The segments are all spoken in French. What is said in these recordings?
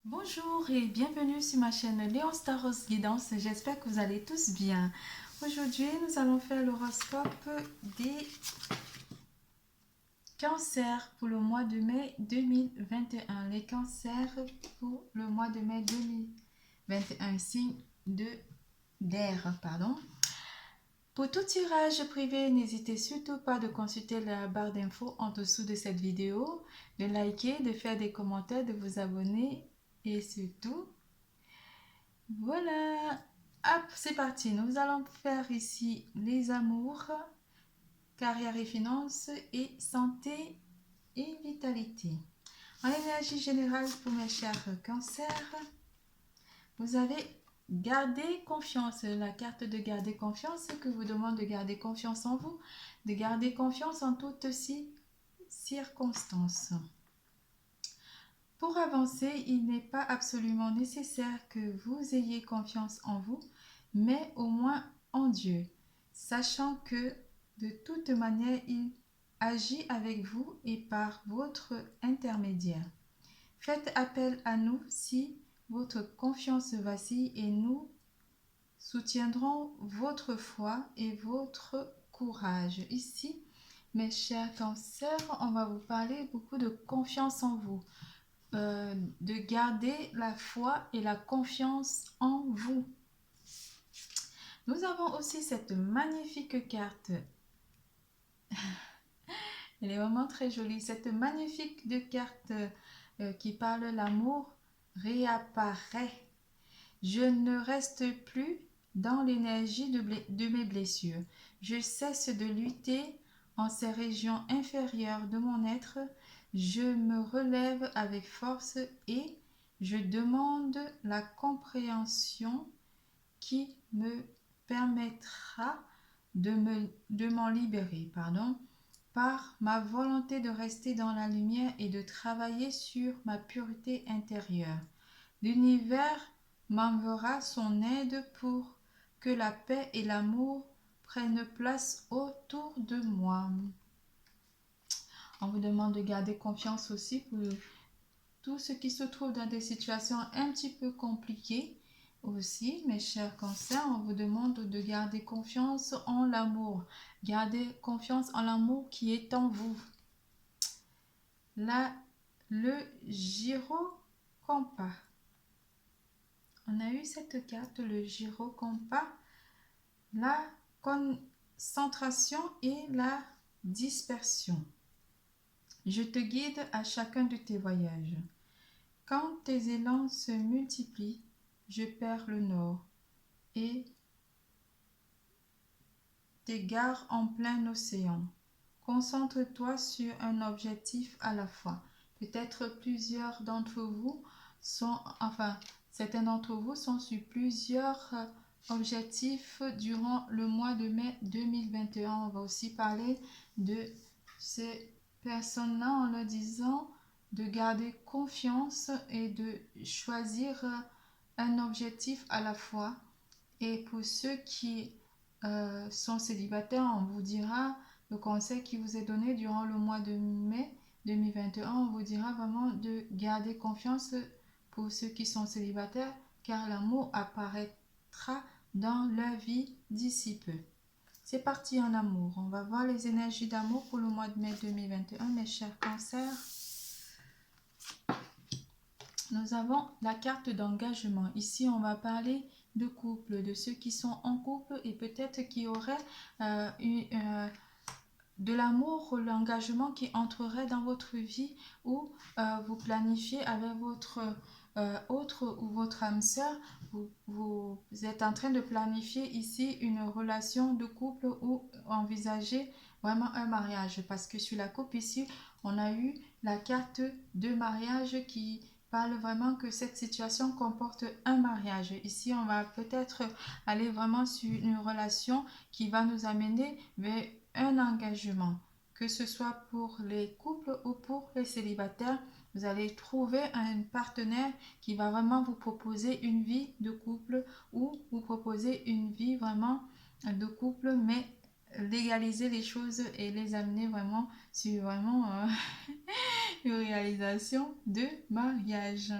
Bonjour et bienvenue sur ma chaîne Léon Staros Guidance. J'espère que vous allez tous bien. Aujourd'hui, nous allons faire l'horoscope des cancers pour le mois de mai 2021. Les cancers pour le mois de mai 2021, signe d'air, pardon. Pour tout tirage privé, n'hésitez surtout pas de consulter la barre d'infos en dessous de cette vidéo, de liker, de faire des commentaires, de vous abonner et surtout, voilà, hop, c'est parti. Nous allons faire ici les amours, carrière et finances et santé et vitalité. En énergie générale pour mes chers cancers, vous avez gardé confiance. La carte de garder confiance que vous demande de garder confiance en vous, de garder confiance en toutes circonstances. Pour avancer, il n'est pas absolument nécessaire que vous ayez confiance en vous, mais au moins en Dieu, sachant que de toute manière, il agit avec vous et par votre intermédiaire. Faites appel à nous si votre confiance vacille et nous soutiendrons votre foi et votre courage. Ici, mes chers cancers, on va vous parler beaucoup de confiance en vous. De garder la foi et la confiance en vous. Nous avons aussi cette magnifique carte. Elle est vraiment très jolie. Cette magnifique carte qui parle l'amour réapparaît. Je ne reste plus dans l'énergie de mes blessures. Je cesse de lutter en ces régions inférieures de mon être. Je me relève avec force et je demande la compréhension qui me permettra de m'en libérer, par ma volonté de rester dans la lumière et de travailler sur ma pureté intérieure. L'univers m'enverra son aide pour que la paix et l'amour prennent place autour de moi. On vous demande de garder confiance aussi pour tous ceux qui se trouvent dans des situations un petit peu compliquées. Aussi, mes chers cancers, on vous demande de garder confiance en l'amour. Gardez confiance en l'amour qui est en vous. Là, le gyrocompas. On a eu cette carte, le gyrocompas, la concentration et la dispersion. Je te guide à chacun de tes voyages. Quand tes élans se multiplient, je perds le nord et t'égare en plein océan. Concentre-toi sur un objectif à la fois. Peut-être plusieurs d'entre vous certains d'entre vous sont sur plusieurs objectifs durant le mois de mai 2021. On va aussi parler de ces personnes-là en leur disant de garder confiance et de choisir un objectif à la fois. Et pour ceux qui sont célibataires, on vous dira le conseil qui vous est donné durant le mois de mai 2021. On vous dira vraiment de garder confiance pour ceux qui sont célibataires, car l'amour apparaîtra dans leur vie d'ici peu. C'est parti en amour. On va voir les énergies d'amour pour le mois de mai 2021, mes chers cancers. Nous avons la carte d'engagement. Ici, on va parler de couple, de ceux qui sont en couple et peut-être qui auraient de l'amour, l'engagement qui entrerait dans votre vie ou vous planifiez avec votre autre ou votre âme sœur, vous êtes en train de planifier ici une relation de couple ou envisager vraiment un mariage, parce que sur la coupe ici, on a eu la carte de mariage qui parle vraiment que cette situation comporte un mariage. Ici, on va peut-être aller vraiment sur une relation qui va nous amener vers un engagement, que ce soit pour les couples ou pour les célibataires. Vous allez trouver un partenaire qui va vraiment vous proposer une vie de couple ou vous proposer une vie vraiment de couple, mais légaliser les choses et les amener vraiment sur vraiment une réalisation de mariage.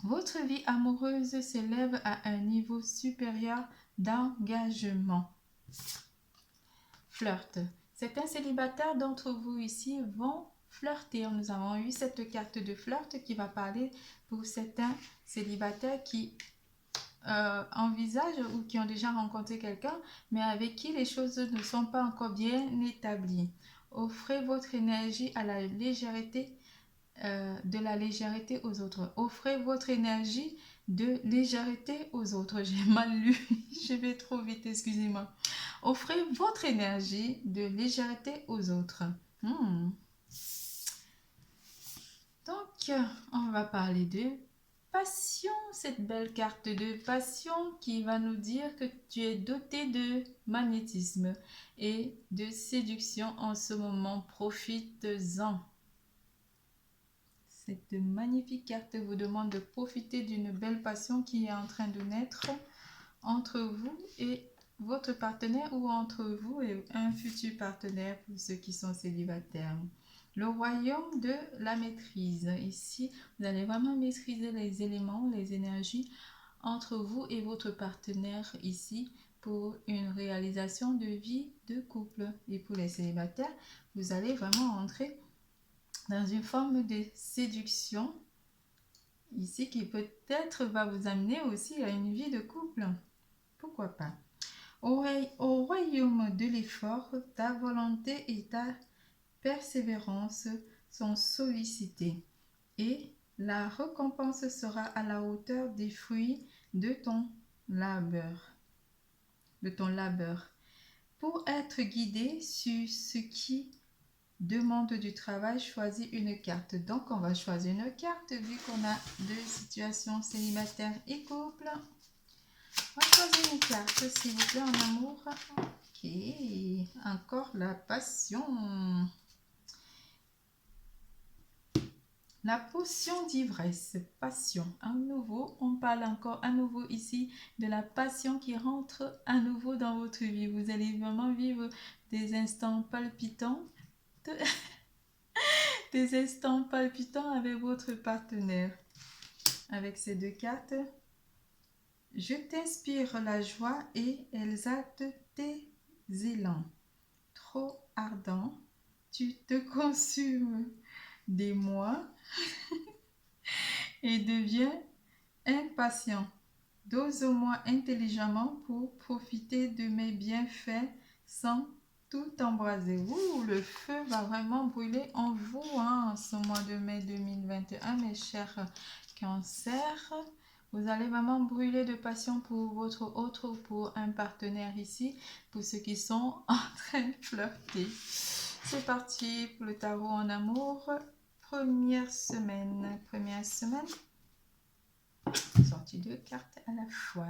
Votre vie amoureuse s'élève à un niveau supérieur d'engagement. Flirt. Certains célibataires d'entre vous ici vont flirter. Nous avons eu cette carte de flirt qui va parler pour certains célibataires qui envisagent ou qui ont déjà rencontré quelqu'un, mais avec qui les choses ne sont pas encore bien établies. Offrez votre énergie à la légèreté, de la légèreté aux autres. Offrez votre énergie de légèreté aux autres. J'ai mal lu, je vais trop vite, excusez-moi. Offrez votre énergie de légèreté aux autres. Donc, on va parler de passion, cette belle carte de passion qui va nous dire que tu es doté de magnétisme et de séduction en ce moment. Profite-en. Cette magnifique carte vous demande de profiter d'une belle passion qui est en train de naître entre vous et votre partenaire ou entre vous et un futur partenaire pour ceux qui sont célibataires. Le royaume de la maîtrise. Ici, vous allez vraiment maîtriser les éléments, les énergies entre vous et votre partenaire ici pour une réalisation de vie de couple. Et pour les célibataires, vous allez vraiment entrer dans une forme de séduction ici qui peut-être va vous amener aussi à une vie de couple. Pourquoi pas? Au royaume de l'effort, ta volonté et ta persévérance sont sollicitées et la récompense sera à la hauteur des fruits de ton labeur. Pour être guidé sur ce qui demande du travail, choisis une carte. Donc, on va choisir une carte vu qu'on a deux situations célibataires et couple. On va choisir une carte, s'il vous plaît, en amour. Ok, encore la passion. La potion d'ivresse, passion. À nouveau, on parle encore à nouveau ici de la passion qui rentre à nouveau dans votre vie. Vous allez vraiment vivre des instants palpitants. Des instants palpitants avec votre partenaire. Avec ces deux cartes, je t'inspire la joie et exalte tes élans. Trop ardent, tu te consumes des mois et deviens impatient. Dose-moi intelligemment pour profiter de mes bienfaits sans tout embraser. Ouh, le feu va vraiment brûler en vous en ce mois de mai 2021, mes chers cancers. Vous allez vraiment brûler de passion pour votre autre ou pour un partenaire ici, pour ceux qui sont en train de flirter. C'est parti pour le tarot en amour. Première semaine. Sorti deux cartes à la fois.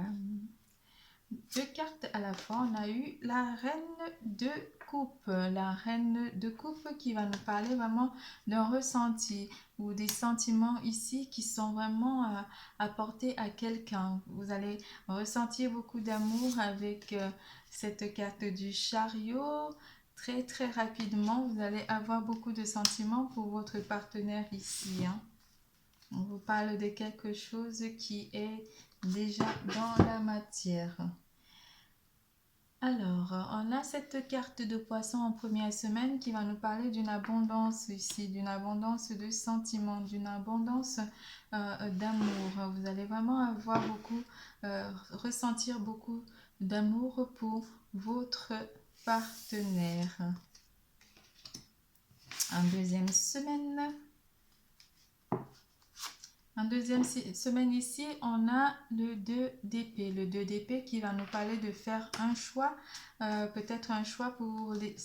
Deux cartes à la fois, on a eu la reine de coupe. La reine de coupe qui va nous parler vraiment d'un ressenti ou des sentiments ici qui sont vraiment apportés à quelqu'un. Vous allez ressentir beaucoup d'amour avec cette carte du chariot. Très très rapidement, vous allez avoir beaucoup de sentiments pour votre partenaire ici. On vous parle de quelque chose qui est déjà dans la matière. Alors, on a cette carte de poisson en première semaine qui va nous parler d'une abondance ici, d'une abondance de sentiments, d'une abondance d'amour. Vous allez vraiment avoir beaucoup, ressentir beaucoup d'amour pour votre partenaire. En deuxième semaine, ici, on a le 2 d'épée. Le 2 d'épée qui va nous parler de faire un choix, peut-être un choix pour les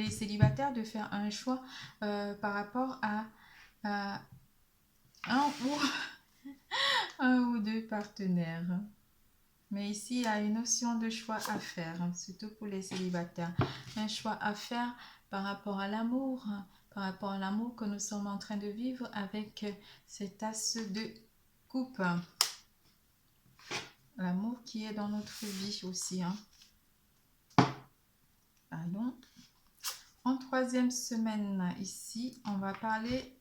célibataires, de faire un choix par rapport à un ou deux partenaires. Mais ici, il y a une notion de choix à faire, surtout pour les célibataires. Un choix à faire par rapport à l'amour, que nous sommes en train de vivre avec cet as de coupe. L'amour qui est dans notre vie aussi. Pardon. En troisième semaine, ici, on va parler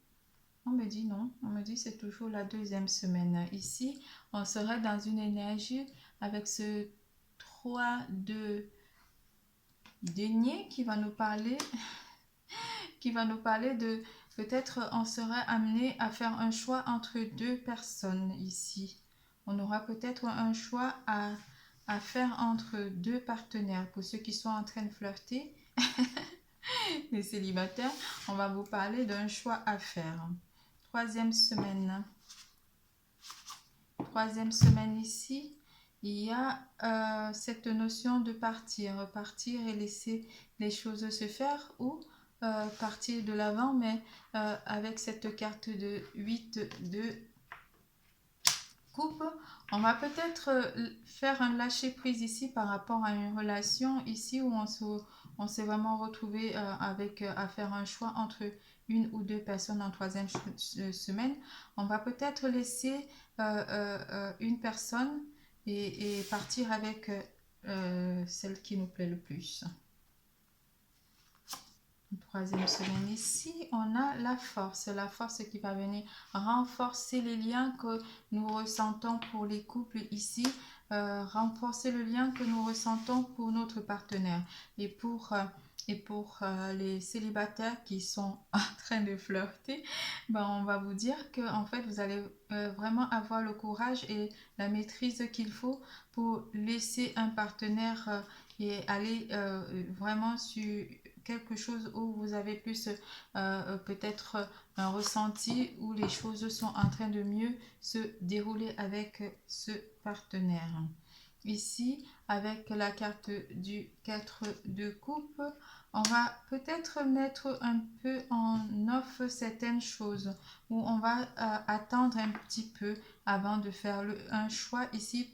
On me dit non, on me dit c'est toujours la deuxième semaine. Ici, on serait dans une énergie avec ce 3 de denier qui va nous parler de peut-être on serait amené à faire un choix entre deux personnes ici. On aura peut-être un choix à faire entre deux partenaires. Pour ceux qui sont en train de flirter, les célibataires, on va vous parler d'un choix à faire. Troisième semaine. Troisième semaine ici, il y a cette notion de partir. Partir et laisser les choses se faire ou partir de l'avant, mais avec cette carte de 8 de coupe, on va peut-être faire un lâcher prise ici par rapport à une relation ici où on s'est vraiment retrouvé avec à faire un choix entre une ou deux personnes en troisième semaine. On va peut-être laisser une personne et partir avec celle qui nous plaît le plus. Troisième semaine ici, on a la force qui va venir renforcer les liens que nous ressentons pour les couples ici, renforcer le lien que nous ressentons pour notre partenaire. Et pour les célibataires qui sont en train de flirter, ben on va vous dire que en fait vous allez vraiment avoir le courage et la maîtrise qu'il faut pour laisser un partenaire et aller vraiment sur quelque chose où vous avez plus peut-être un ressenti où les choses sont en train de mieux se dérouler avec ce partenaire. Ici, avec la carte du 4 de coupe, on va peut-être mettre un peu en off certaines choses où on va attendre un petit peu avant de faire un choix ici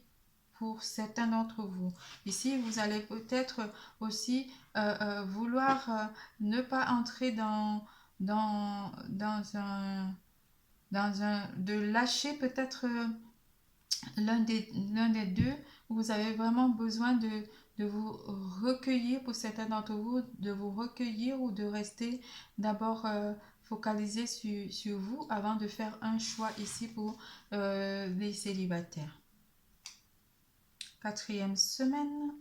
pour certains d'entre vous. Ici, vous allez peut-être aussi vouloir ne pas entrer dans de lâcher peut-être l'un des deux, où vous avez vraiment besoin de vous recueillir, pour certains d'entre vous, de vous recueillir ou de rester d'abord focalisé sur vous avant de faire un choix ici pour les célibataires. Quatrième semaine.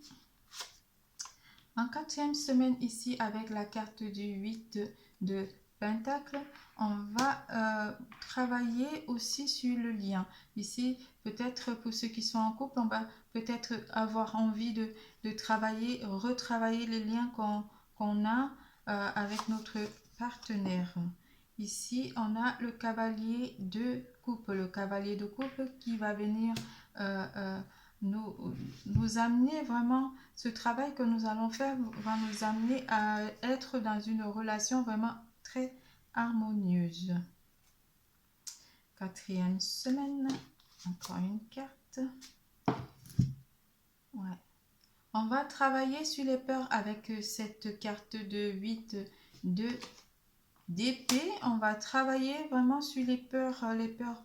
En quatrième semaine ici, avec la carte du 8 de Pentacle, on va travailler aussi sur le lien. Ici, peut-être pour ceux qui sont en couple, on va peut-être avoir envie de travailler, retravailler les liens qu'on a avec notre partenaire. Ici, on a le cavalier de coupe. Le cavalier de coupe qui va venir nous amener vraiment, ce travail que nous allons faire va nous amener à être dans une relation vraiment très harmonieuse. Quatrième semaine, encore une carte. Ouais. On va travailler sur les peurs avec cette carte de 8 d'épée. On va travailler vraiment sur les peurs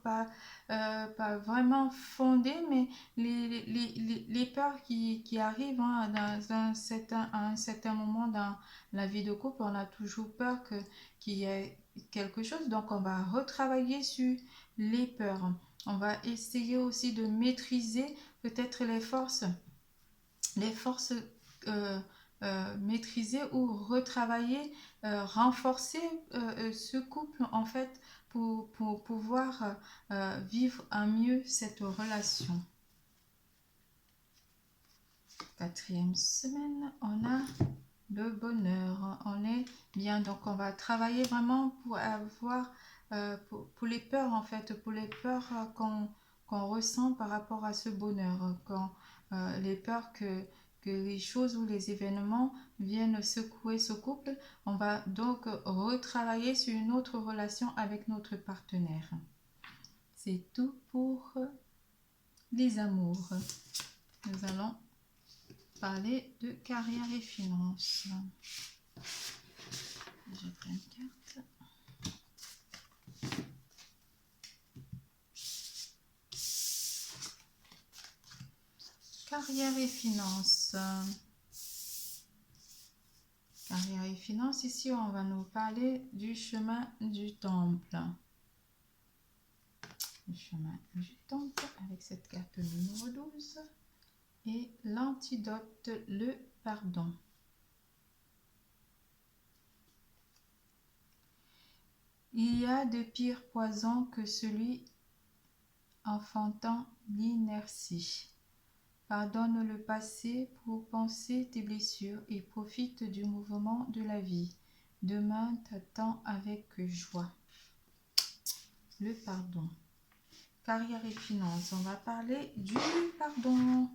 pas vraiment fondées, mais les peurs qui arrivent dans à un certain moment dans la vie de couple. On a toujours peur qu'il y ait quelque chose, donc on va retravailler sur les peurs. On va essayer aussi de maîtriser peut-être les forces maîtriser ou retravailler, renforcer ce couple en fait pour pouvoir vivre à mieux cette relation. Quatrième semaine, on a le bonheur. On est bien, donc on va travailler vraiment pour avoir pour les peurs en fait, pour les peurs qu'on ressent par rapport à ce bonheur, les peurs que les choses ou les événements viennent secouer ce couple. On va donc retravailler sur une autre relation avec notre partenaire. C'est tout pour les amours. Nous allons parler de carrière et finances. Je prends une carte. Carrière et finances. Carrière et finances, ici on va nous parler du chemin du temple. chemin du temple avec cette carte numéro 12 et l'antidote, le pardon. Il y a de pires poisons que celui enfantant l'inertie. Pardonne le passé pour penser tes blessures et profite du mouvement de la vie. Demain t'attend avec joie. Le pardon. Carrière et finances. On va parler du pardon.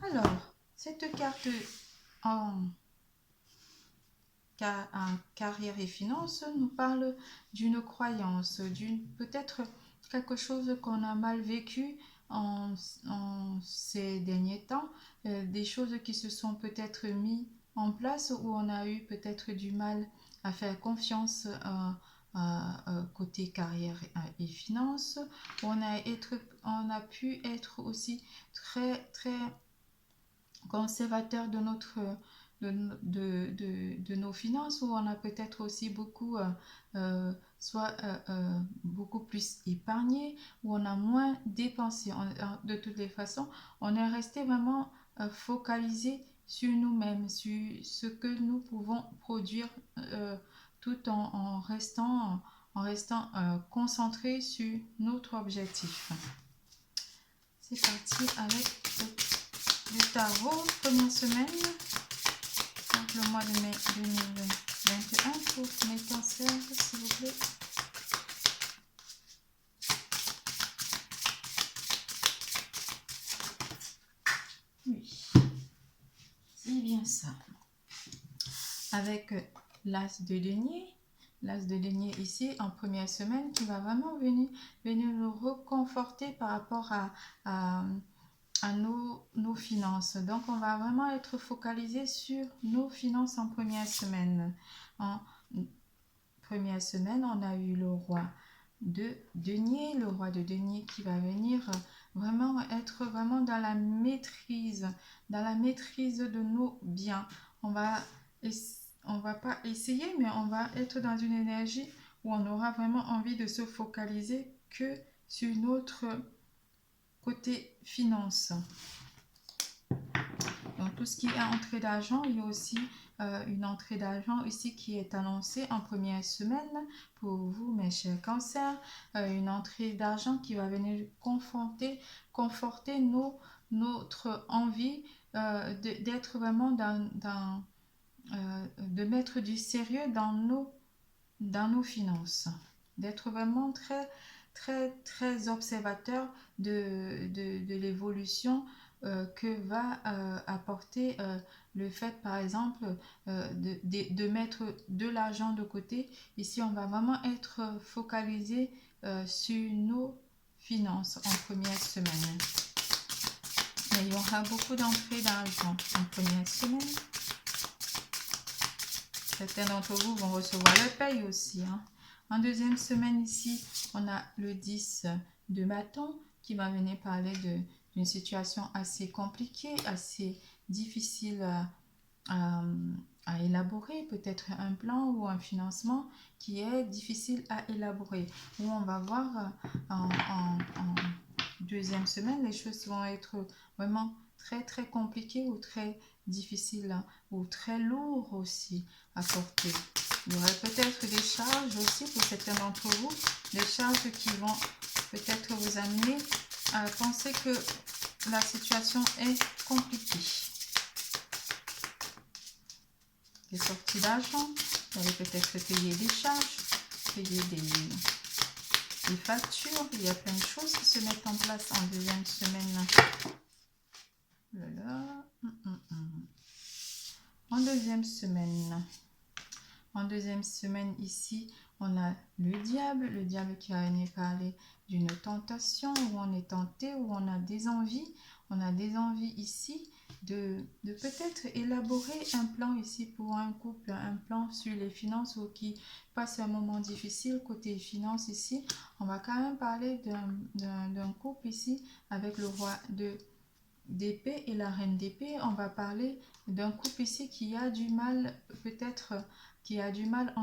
Alors, cette carte en carrière et finances nous parle d'une croyance, peut-être quelque chose qu'on a mal vécu en ces derniers temps, des choses qui se sont peut-être mises en place où on a eu peut-être du mal à faire confiance côté carrière et finances, où on a pu être aussi très très conservateur de nos finances, où on a peut-être aussi beaucoup beaucoup plus épargné, où on a moins dépensé. De toutes les façons, on est resté vraiment focalisé sur nous-mêmes, sur ce que nous pouvons produire, tout en restant concentré sur notre objectif. C'est parti avec le tarot, première semaine, donc le mois de mai 2021 pour mes cancers, s'il vous plaît. Oui, c'est bien ça. Avec l'as de denier. L'as de denier ici en première semaine qui va vraiment venir nous reconforter par rapport à nos finances. Donc, on va vraiment être focalisé sur nos finances en première semaine. En première semaine, on a eu le roi de denier, qui va venir vraiment être vraiment dans la maîtrise de nos biens. On va pas essayer, mais on va être dans une énergie où on aura vraiment envie de se focaliser que sur notre côté finance. Donc tout ce qui est entrée d'argent, il y a aussi une entrée d'argent ici qui est annoncée en première semaine pour vous, mes chers cancers. Une entrée d'argent qui va venir conforter notre envie d'être vraiment de mettre du sérieux dans nos finances, d'être vraiment très très très observateur de l'évolution que va apporter le fait, par exemple, de mettre de l'argent de côté. Ici, on va vraiment être focalisé sur nos finances en première semaine. Mais il y aura beaucoup d'entrées d'argent en première semaine. Certains d'entre vous vont recevoir le paye aussi. En deuxième semaine ici, on a le 10 de bâton qui va venir parler d'une situation assez compliquée, assez difficile à élaborer, peut-être un plan ou un financement qui est difficile à élaborer, où on va voir en deuxième semaine, les choses vont être vraiment très très compliquées ou très difficiles ou très lourdes aussi à porter. Il y aurait peut-être des charges aussi pour certains d'entre vous, des charges qui vont peut-être vous amener à penser que la situation est compliquée. Les sorties d'argent, vous allez peut-être payer des charges, payer des factures. Il y a plein de choses qui se mettent en place en deuxième semaine. Voilà. En deuxième semaine ici, on a le diable qui va venir parler d'une tentation, où on est tenté, où on a des envies. On a des envies ici de peut-être élaborer un plan ici pour un couple, un plan sur les finances ou qui passe un moment difficile côté finances ici. On va quand même parler d'un couple ici avec le roi d'épée et la reine d'épée. On va parler d'un couple ici qui a du mal, peut-être qui a du mal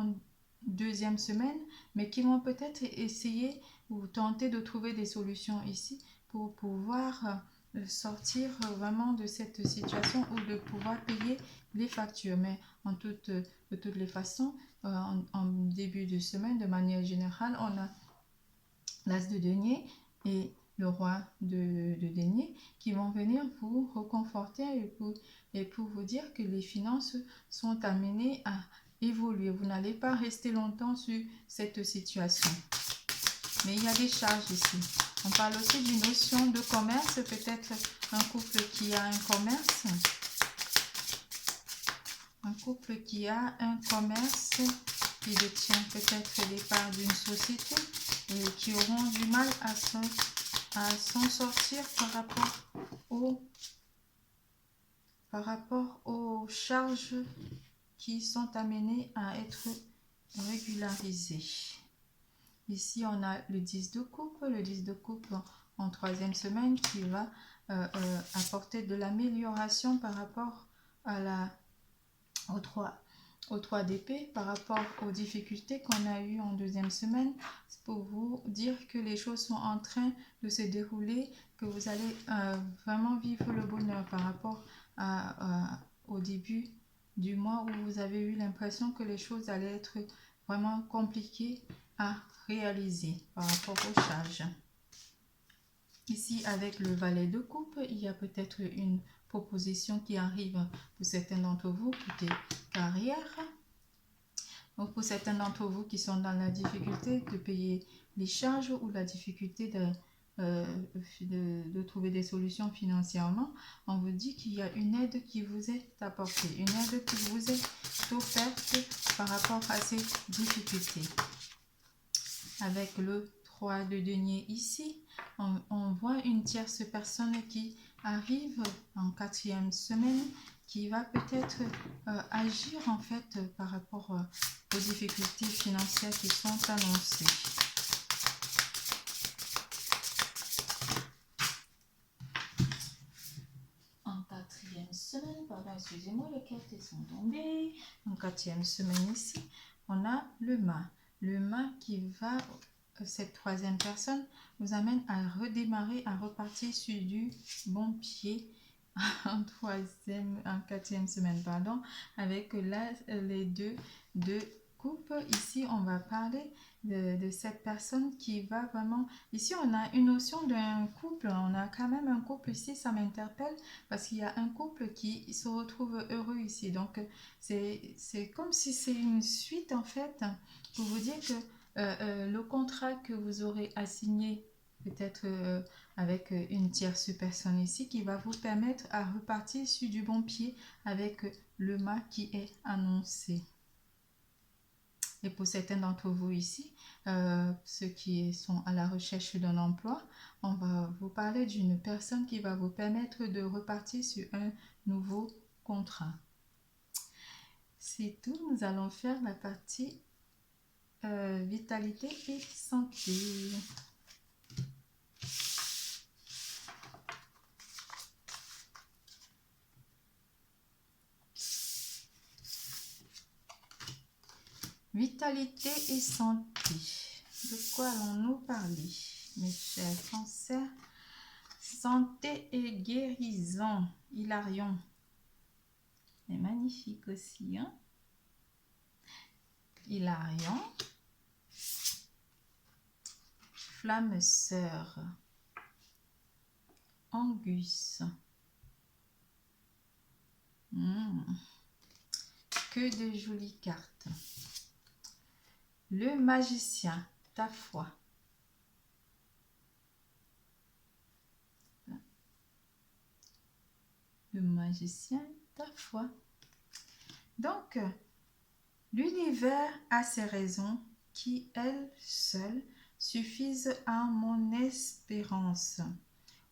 deuxième semaine, mais qui vont peut-être essayer ou tenter de trouver des solutions ici pour pouvoir sortir vraiment de cette situation ou de pouvoir payer les factures. Mais de toutes les façons, en début de semaine, de manière générale, on a l'as de denier et le roi de denier qui vont venir vous reconforter et pour vous dire que les finances sont amenées à évoluer. Vous n'allez pas rester longtemps sur cette situation. Mais il y a des charges ici. On parle aussi d'une notion de commerce, peut-être un couple qui a un commerce. Un couple qui a un commerce, qui détient peut-être les parts d'une société et qui auront du mal à s'en sortir par rapport aux charges qui sont amenées à être régularisées. Ici, on a le 10 de coupe, le 10 de coupe en troisième semaine qui va apporter de l'amélioration par rapport aux 3 d'épée, par rapport aux difficultés qu'on a eues en deuxième semaine. C'est pour vous dire que les choses sont en train de se dérouler, que vous allez vraiment vivre le bonheur par rapport au début du mois où vous avez eu l'impression que les choses allaient être vraiment compliquées à réaliser par rapport aux charges. Ici, avec le valet de coupe, il y a peut-être une proposition qui arrive pour certains d'entre vous côté carrière. Donc, pour certains d'entre vous qui sont dans la difficulté de payer les charges ou la difficulté de trouver des solutions financièrement, on vous dit qu'il y a une aide qui vous est apportée, une aide qui vous est offerte par rapport à ces difficultés. Avec le 3 de denier ici, on voit une tierce personne qui arrive en quatrième semaine, qui va peut-être agir en fait par rapport aux difficultés financières qui sont annoncées. En quatrième semaine, pardon, excusez-moi, les cartes sont tombées. En quatrième semaine ici, on a le mât. Le mât qui va, cette troisième personne, vous amène à redémarrer, à repartir sur du bon pied en quatrième semaine, pardon, avec là les deux de coupe. Ici, on va parler de cette personne qui va vraiment... Ici, on a une notion d'un couple. On a quand même un couple ici, ça m'interpelle parce qu'il y a un couple qui se retrouve heureux ici. Donc, c'est comme si c'est une suite en fait pour vous dire que le contrat que vous aurez assigné peut-être avec une tierce personne ici qui va vous permettre à repartir sur du bon pied avec le mât qui est annoncé. Et pour certains d'entre vous ici, ceux qui sont à la recherche d'un emploi, on va vous parler d'une personne qui va vous permettre de repartir sur un nouveau contrat. C'est tout, nous allons faire la partie vitalité et santé. Vitalité et santé. De quoi allons-nous parler, mes chers cancers? Santé et guérison. Hilarion. C'est magnifique aussi, hein? Hilarion. Flamme sœur. Angus. Que de jolies cartes. Le magicien, ta foi. Le magicien, ta foi. Donc, l'univers a ses raisons qui, elles seules, suffisent à mon espérance.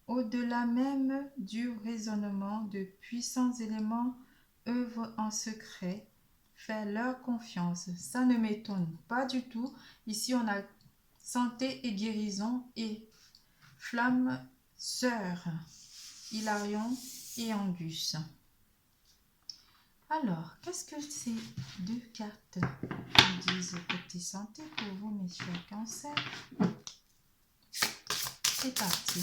Au-delà même du raisonnement, de puissants éléments œuvrent en secret. Faire leur confiance, ça ne m'étonne pas du tout. Ici, on a santé et guérison et flamme sœur, Hilarion et Angus. Alors, qu'est-ce que ces deux cartes nous disent côté santé pour vous, mes chers cancers? C'est parti.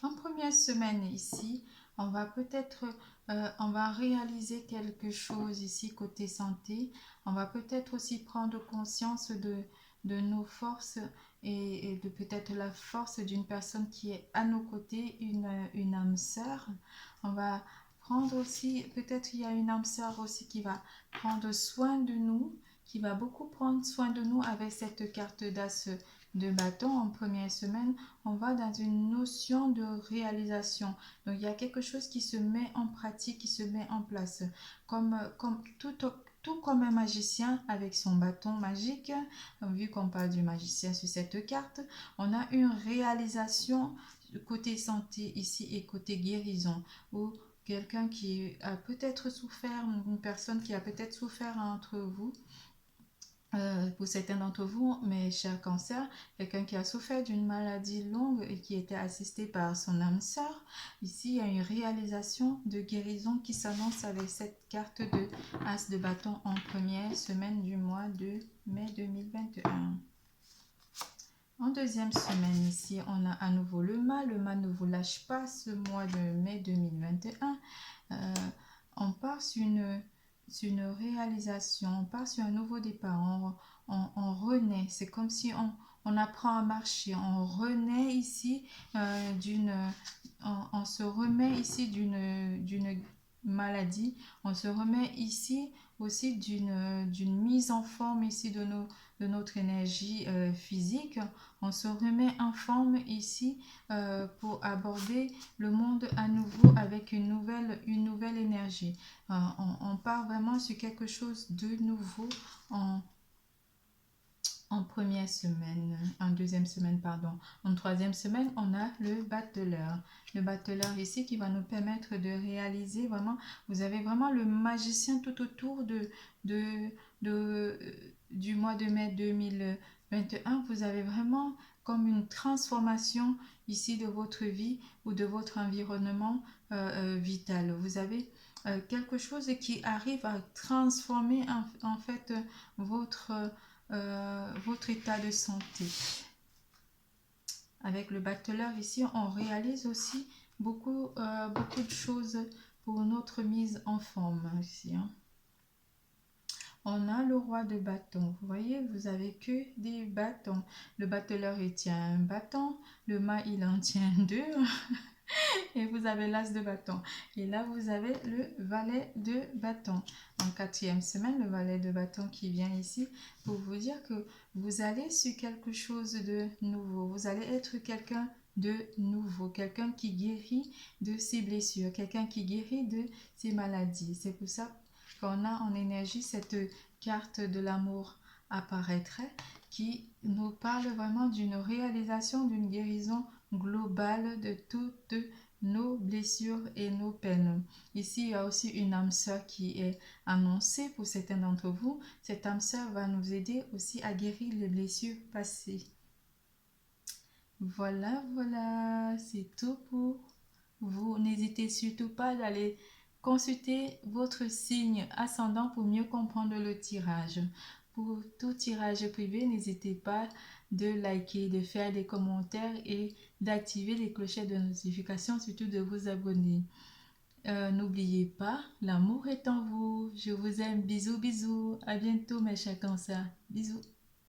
En première semaine ici, on va peut-être, on va réaliser quelque chose ici côté santé. On va peut-être aussi prendre conscience de nos forces et de peut-être la force d'une personne qui est à nos côtés, une âme sœur. On va prendre aussi, peut-être il y a une âme sœur aussi qui va prendre soin de nous, qui va beaucoup prendre soin de nous avec cette carte d'as de bâton en première semaine. On va dans une notion de réalisation. Donc, il y a quelque chose qui se met en pratique, qui se met en place. Comme tout comme un magicien avec son bâton magique, vu qu'on parle du magicien sur cette carte, on a une réalisation côté santé ici et côté guérison, ou quelqu'un qui a peut-être souffert, une personne qui a peut-être souffert entre vous. Pour certains d'entre vous, mes chers cancers, quelqu'un qui a souffert d'une maladie longue et qui était assisté par son âme sœur. Ici, il y a une réalisation de guérison qui s'annonce avec cette carte de As de bâton en première semaine du mois de mai 2021. En deuxième semaine, ici, on a à nouveau le mât. Le mât ne vous lâche pas ce mois de mai 2021. On part sur une réalisation, on part sur un nouveau départ, on renaît. C'est comme si on apprend à marcher, on renaît ici on se remet ici d'une maladie, on se remet ici aussi d'une mise en forme ici de notre énergie physique. On se remet en forme ici pour aborder le monde à nouveau avec une nouvelle énergie. On part vraiment sur quelque chose de nouveau en première semaine, en deuxième semaine, pardon. En troisième semaine, on a le battleur. Le battleur ici qui va nous permettre de réaliser vraiment, vous avez vraiment le magicien tout autour du mois de mai 2021. Vous avez vraiment comme une transformation ici de votre vie ou de votre environnement vital. Vous avez quelque chose qui arrive à transformer en fait votre état de santé. Avec le battleur ici, on réalise aussi beaucoup de choses pour notre mise en forme ici. On a le roi de bâton. Vous voyez, vous avez que des bâtons. Le battleur, il tient un bâton. Le mât, il en tient deux. Et vous avez l'as de bâton. Et là, vous avez le valet de bâton. En quatrième semaine, le valet de bâton qui vient ici pour vous dire que vous allez sur quelque chose de nouveau. Vous allez être quelqu'un de nouveau, quelqu'un qui guérit de ses blessures, quelqu'un qui guérit de ses maladies. C'est pour ça qu'on a en énergie cette carte de l'amour apparaîtrait qui nous parle vraiment d'une réalisation, d'une guérison globale de toutes nos blessures et nos peines. Ici, il y a aussi une âme sœur qui est annoncée pour certains d'entre vous. Cette âme sœur va nous aider aussi à guérir les blessures passées. Voilà, c'est tout pour vous. N'hésitez surtout pas d'aller consulter votre signe ascendant pour mieux comprendre le tirage. Pour tout tirage privé, n'hésitez pas de liker, de faire des commentaires et d'activer les clochettes de notification, surtout de vous abonner. N'oubliez pas, l'amour est en vous. Je vous aime. Bisous, bisous. À bientôt mes chers cancers. Bisous.